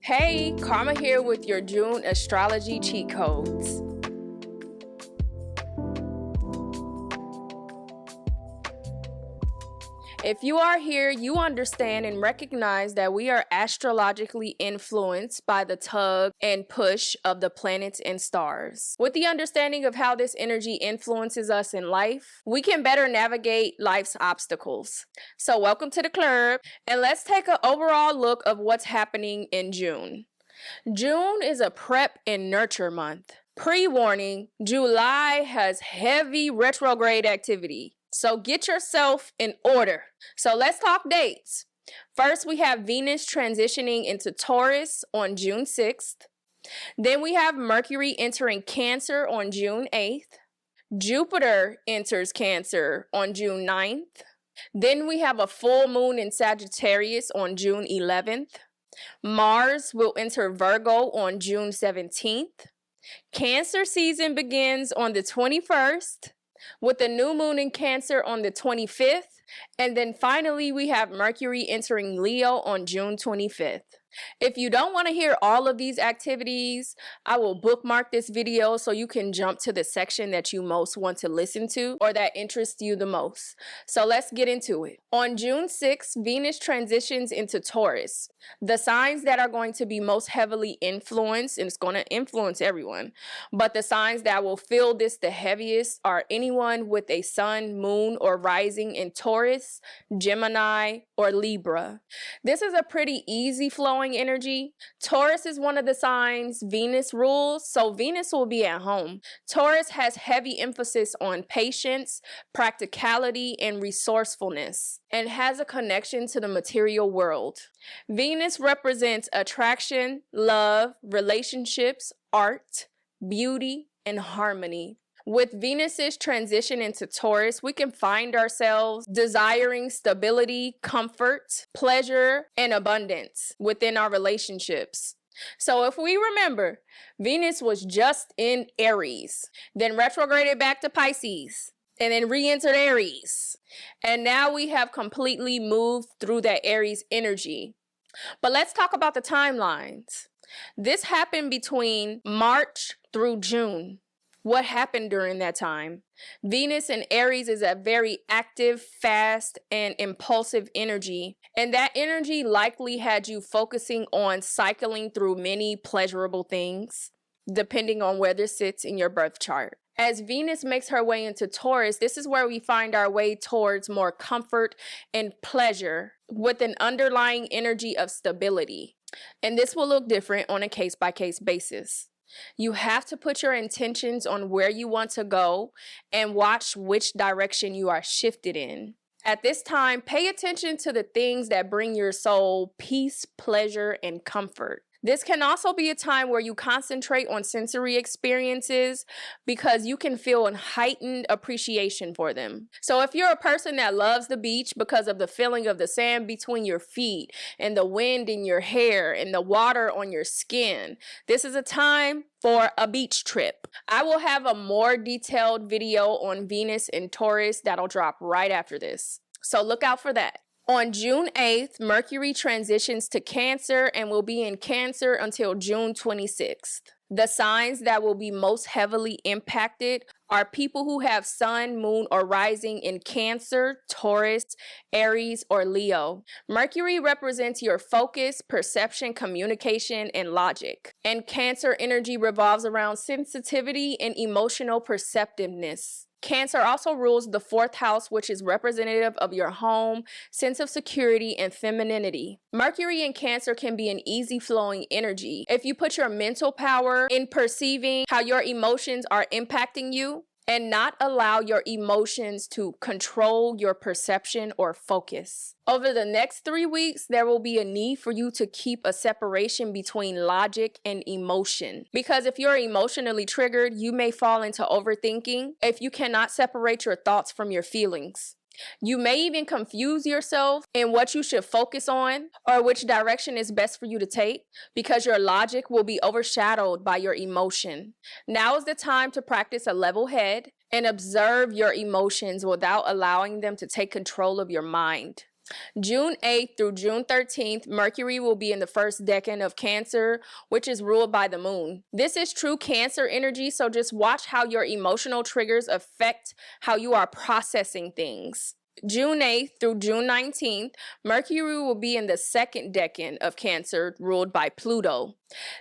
Hey, Karma here with your June astrology cheat codes. If you are here, you understand and recognize that we are astrologically influenced by the tug and push of the planets and stars. With the understanding of how this energy influences us in life, we can better navigate life's obstacles. So welcome to the club, and let's take an overall look of what's happening in June. June is a prep and nurture month. Pre-warning, July has heavy retrograde activity. So get yourself in order. So let's talk dates. First, we have Venus transitioning into Taurus on June 6th. Then we have Mercury entering Cancer on June 8th. Jupiter enters Cancer on June 9th. Then we have a full moon in Sagittarius on June 11th. Mars will enter Virgo on June 17th. Cancer season begins on the 21st. With the new moon in Cancer on the 25th. And then finally, we have Mercury entering Leo on June 25th. If you don't want to hear all of these activities, I will bookmark this video so you can jump to the section that you most want to listen to or that interests you the most. So let's get into it. On June 6th, Venus transitions into Taurus. The signs that are going to be most heavily influenced, and it's going to influence everyone, but the signs that will feel this the heaviest are anyone with a sun, moon, or rising in Taurus, Gemini, or Libra. This is a pretty easy flowing energy. Taurus is one of the signs Venus rules, so Venus will be at home. Taurus has heavy emphasis on patience, practicality, and resourcefulness, and has a connection to the material world. Venus represents attraction, love, relationships, art, beauty, and harmony. With Venus's transition into Taurus, we can find ourselves desiring stability, comfort, pleasure, and abundance within our relationships. So if we remember, Venus was just in Aries, then retrograded back to Pisces, and then re-entered Aries. And now we have completely moved through that Aries energy. But let's talk about the timelines. This happened between March through June. What happened during that time? Venus in Aries is a very active, fast, and impulsive energy. And that energy likely had you focusing on cycling through many pleasurable things, depending on where this sits in your birth chart. As Venus makes her way into Taurus, this is where we find our way towards more comfort and pleasure with an underlying energy of stability. And this will look different on a case-by-case basis. You have to put your intentions on where you want to go and watch which direction you are shifted in. At this time, pay attention to the things that bring your soul peace, pleasure, and comfort. This can also be a time where you concentrate on sensory experiences because you can feel a heightened appreciation for them. So if you're a person that loves the beach because of the feeling of the sand between your feet and the wind in your hair and the water on your skin, this is a time for a beach trip. I will have a more detailed video on Venus and Taurus that'll drop right after this. So look out for that. On June 8th, Mercury transitions to Cancer and will be in Cancer until June 26th. The signs that will be most heavily impacted are people who have sun, moon, or rising in Cancer, Taurus, Aries, or Leo. Mercury represents your focus, perception, communication, and logic. And Cancer energy revolves around sensitivity and emotional perceptiveness. Cancer also rules the 4th house, which is representative of your home, sense of security, and femininity. Mercury in Cancer can be an easy flowing energy. If you put your mental power in perceiving how your emotions are impacting you and not allow your emotions to control your perception or focus. Over the next 3 weeks, there will be a need for you to keep a separation between logic and emotion. Because if you're emotionally triggered, you may fall into overthinking if you cannot separate your thoughts from your feelings. You may even confuse yourself in what you should focus on or which direction is best for you to take because your logic will be overshadowed by your emotion. Now is the time to practice a level head and observe your emotions without allowing them to take control of your mind. June 8th through June 13th, Mercury will be in the first decan of Cancer, which is ruled by the moon. This is true Cancer energy, so just watch how your emotional triggers affect how you are processing things. June 8th through June 19th, Mercury will be in the second decan of Cancer, ruled by Pluto.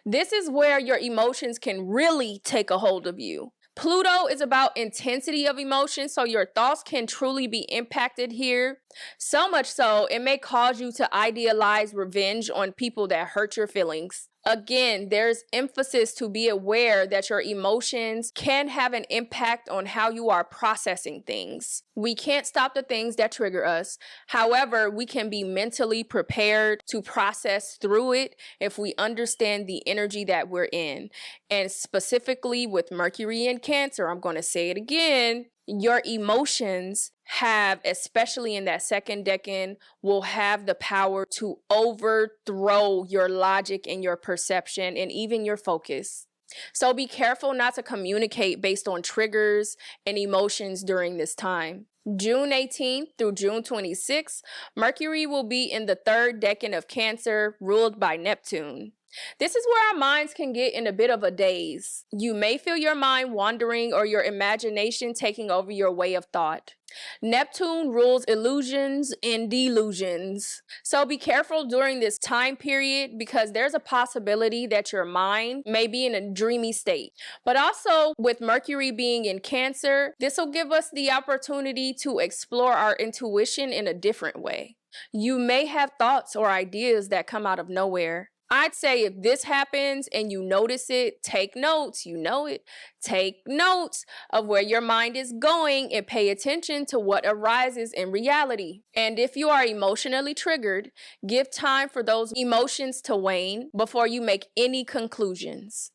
This is where your emotions can really take a hold of you. Pluto is about intensity of emotion, so your thoughts can truly be impacted here. So much so, it may cause you to idealize revenge on people that hurt your feelings. Again, there's emphasis to be aware that your emotions can have an impact on how you are processing things. We can't stop the things that trigger us. However, we can be mentally prepared to process through it if we understand the energy that we're in. And specifically with Mercury in Cancer, I'm going to say it again, your emotions have, especially in that second decan, will have the power to overthrow your logic and your perception and even your focus. So be careful not to communicate based on triggers and emotions during this time. June 18th through June 26th, Mercury will be in the third decan of Cancer, ruled by Neptune. This is where our minds can get in a bit of a daze. You may feel your mind wandering or your imagination taking over your way of thought. Neptune rules illusions and delusions. So be careful during this time period because there's a possibility that your mind may be in a dreamy state. But also with Mercury being in Cancer, this will give us the opportunity to explore our intuition in a different way. You may have thoughts or ideas that come out of nowhere. I'd say if this happens and you notice it, take notes. You know it. Take notes of where your mind is going and pay attention to what arises in reality. And if you are emotionally triggered, give time for those emotions to wane before you make any conclusions.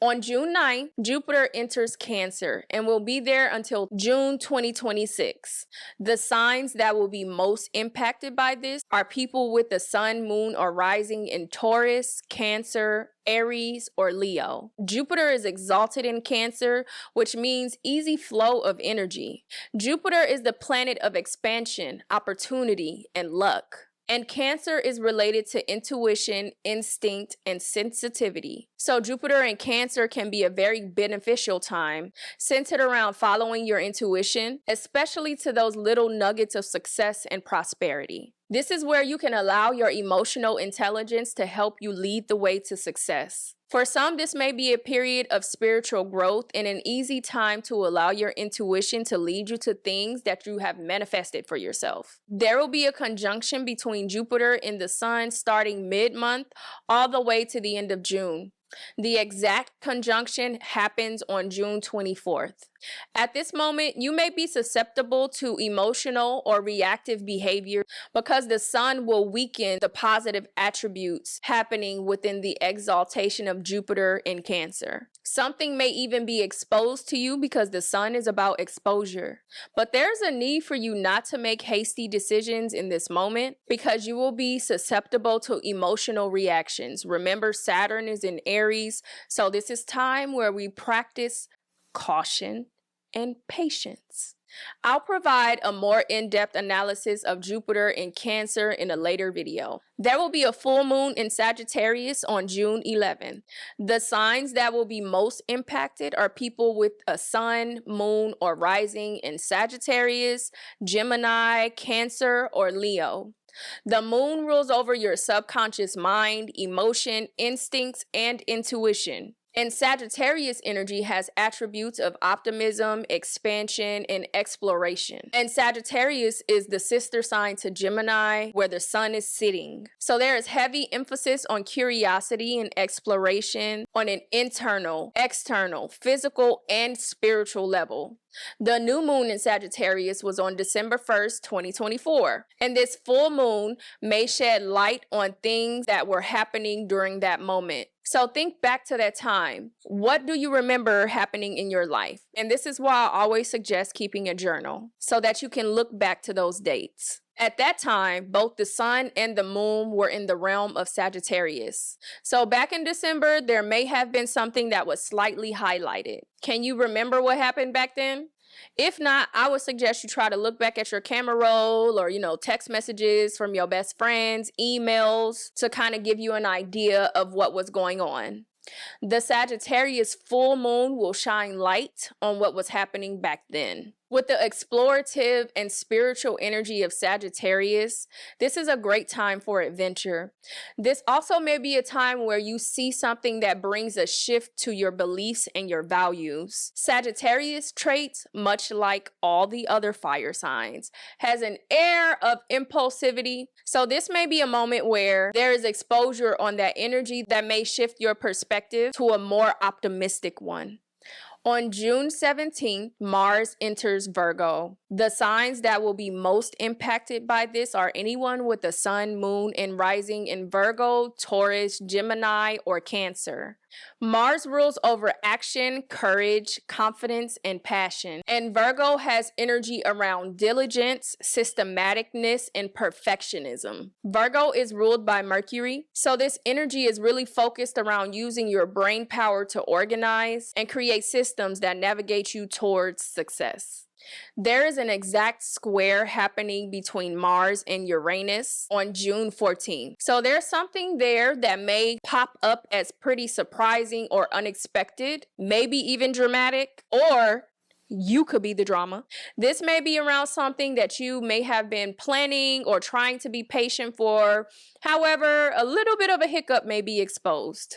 On June 9th, Jupiter enters Cancer and will be there until June 2026. The signs that will be most impacted by this are people with the sun, moon, or rising in Taurus, Cancer, Aries, or Leo. Jupiter is exalted in Cancer, which means easy flow of energy. Jupiter is the planet of expansion, opportunity, and luck. And Cancer is related to intuition, instinct, and sensitivity. So Jupiter in Cancer can be a very beneficial time, centered around following your intuition, especially to those little nuggets of success and prosperity. This is where you can allow your emotional intelligence to help you lead the way to success. For some, this may be a period of spiritual growth and an easy time to allow your intuition to lead you to things that you have manifested for yourself. There will be a conjunction between Jupiter and the Sun starting mid-month all the way to the end of June. The exact conjunction happens on June 24th. At this moment, you may be susceptible to emotional or reactive behavior because the sun will weaken the positive attributes happening within the exaltation of Jupiter in Cancer. Something may even be exposed to you because the sun is about exposure. But there's a need for you not to make hasty decisions in this moment because you will be susceptible to emotional reactions. Remember, Saturn is in Aries, so this is time where we practice caution and patience. I'll provide a more in-depth analysis of Jupiter in Cancer in a later video. There will be a full moon in Sagittarius on June 11th. The signs that will be most impacted are people with a sun, moon, or rising in Sagittarius, Gemini, Cancer, or Leo. The moon rules over your subconscious mind, emotion, instincts, and intuition. And Sagittarius energy has attributes of optimism, expansion, and exploration. And Sagittarius is the sister sign to Gemini, where the sun is sitting. So there is heavy emphasis on curiosity and exploration on an internal, external, physical, and spiritual level. The new moon in Sagittarius was on December 1st, 2024. And this full moon may shed light on things that were happening during that moment. So think back to that time. What do you remember happening in your life? And this is why I always suggest keeping a journal so that you can look back to those dates. At that time, both the sun and the moon were in the realm of Sagittarius. So back in December, there may have been something that was slightly highlighted. Can you remember what happened back then? If not, I would suggest you try to look back at your camera roll or, text messages from your best friends, emails to kind of give you an idea of what was going on. The Sagittarius full moon will shine light on what was happening back then. With the explorative and spiritual energy of Sagittarius, this is a great time for adventure. This also may be a time where you see something that brings a shift to your beliefs and your values. Sagittarius traits, much like all the other fire signs, has an air of impulsivity. So this may be a moment where there is exposure on that energy that may shift your perspective to a more optimistic one. On June 17th, Mars enters Virgo. The signs that will be most impacted by this are anyone with the sun, moon, and rising in Virgo, Taurus, Gemini, or Cancer. Mars rules over action, courage, confidence, and passion. And Virgo has energy around diligence, systematicness, and perfectionism. Virgo is ruled by Mercury, so this energy is really focused around using your brain power to organize and create systems that navigate you towards success. There is an exact square happening between Mars and Uranus on June 14th. So there's something there that may pop up as pretty surprising or unexpected, maybe even dramatic, or you could be the drama. This may be around something that you may have been planning or trying to be patient for. However, a little bit of a hiccup may be exposed.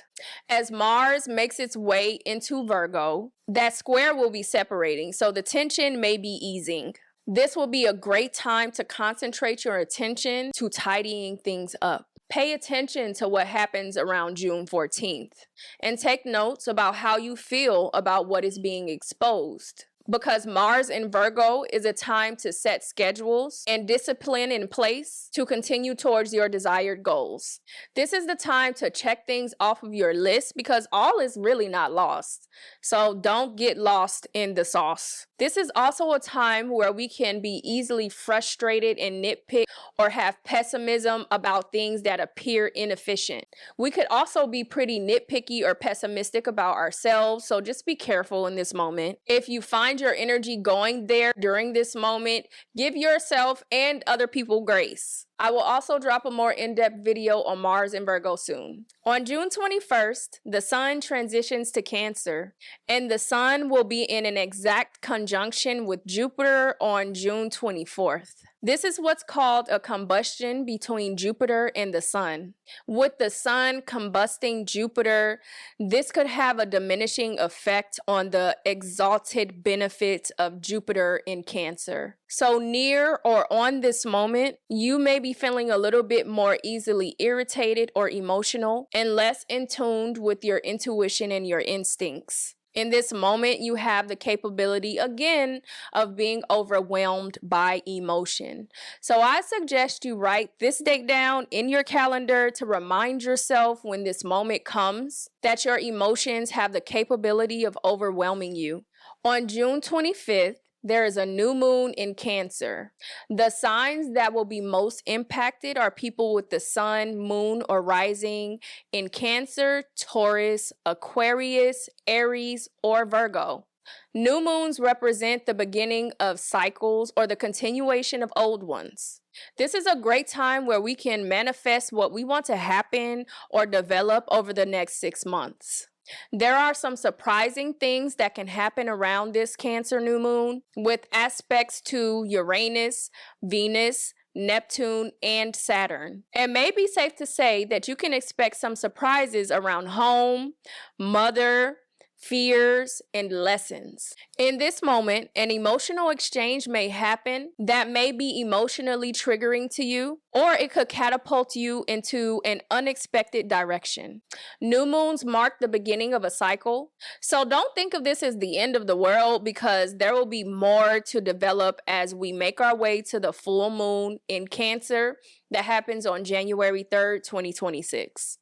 As Mars makes its way into Virgo, that square will be separating, so the tension may be easing. This will be a great time to concentrate your attention to tidying things up. Pay attention to what happens around June 14th and take notes about how you feel about what is being exposed. Because Mars in Virgo is a time to set schedules and discipline in place to continue towards your desired goals. This is the time to check things off of your list because all is really not lost. So don't get lost in the sauce. This is also a time where we can be easily frustrated and nitpick or have pessimism about things that appear inefficient. We could also be pretty nitpicky or pessimistic about ourselves, so just be careful in this moment. If you find your energy going there during this moment, give yourself and other people grace. I will also drop a more in-depth video on Mars in Virgo soon. On June 21st, the Sun transitions to Cancer, and the Sun will be in an exact conjunction with Jupiter on June 24th. This is what's called a combustion between Jupiter and the Sun. With the Sun combusting Jupiter, this could have a diminishing effect on the exalted benefits of Jupiter in Cancer. So near or on this moment, you may be feeling a little bit more easily irritated or emotional and less in tune with your intuition and your instincts. In this moment, you have the capability, again, of being overwhelmed by emotion. So I suggest you write this date down in your calendar to remind yourself when this moment comes that your emotions have the capability of overwhelming you. On June 25th, there is a new moon in Cancer. The signs that will be most impacted are people with the sun, moon, or rising in Cancer, Taurus, Aquarius, Aries, or Virgo. New moons represent the beginning of cycles or the continuation of old ones. This is a great time where we can manifest what we want to happen or develop over the next 6 months. There are some surprising things that can happen around this Cancer new moon with aspects to Uranus, Venus, Neptune, and Saturn. It may be safe to say that you can expect some surprises around home, mother, fears, and lessons. In this moment, an emotional exchange may happen that may be emotionally triggering to you, or it could catapult you into an unexpected direction. New moons mark the beginning of a cycle, so don't think of this as the end of the world because there will be more to develop as we make our way to the full moon in Cancer that happens on January 3rd, 2026.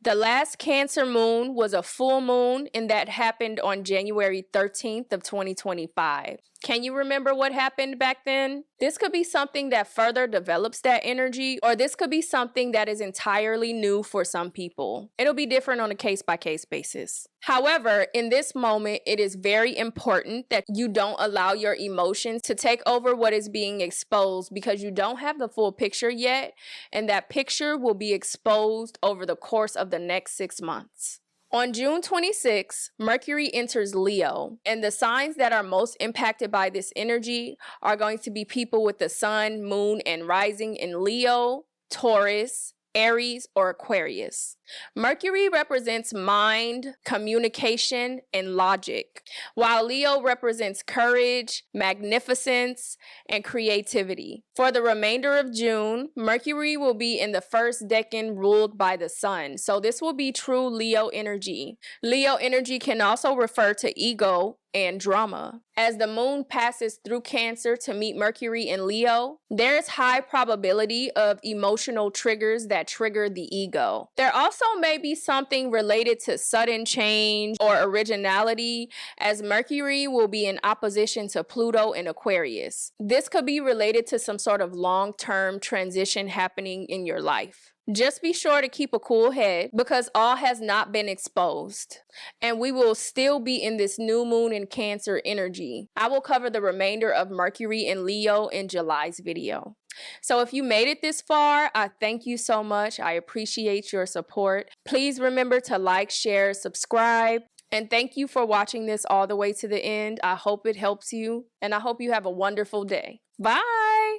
The last Cancer moon was a full moon, and that happened on January 13th of 2025. Can you remember what happened back then? This could be something that further develops that energy, or this could be something that is entirely new for some people. It'll be different on a case-by-case basis. However, in this moment, it is very important that you don't allow your emotions to take over what is being exposed, because you don't have the full picture yet, and that picture will be exposed over the course of the next 6 months. On June 26, Mercury enters Leo, and the signs that are most impacted by this energy are going to be people with the sun, moon, and rising in Leo, Taurus, Aries, or Aquarius. Mercury represents mind, communication, and logic, while Leo represents courage, magnificence, and creativity. For the remainder of June, Mercury will be in the first decan ruled by the sun, so this will be true Leo energy. Leo energy can also refer to ego and drama. As the moon passes through Cancer to meet Mercury in Leo, there is high probability of emotional triggers that trigger the ego. There also may be something related to sudden change or originality, as Mercury will be in opposition to Pluto in Aquarius. This could be related to some sort of long-term transition happening in your life. Just be sure to keep a cool head, because all has not been exposed, and we will still be in this new moon in Cancer energy. I will cover the remainder of Mercury in Leo in July's video. So if you made it this far, I thank you so much. I appreciate your support. Please remember to like, share, subscribe, and thank you for watching this all the way to the end. I hope it helps you, and I hope you have a wonderful day. Bye!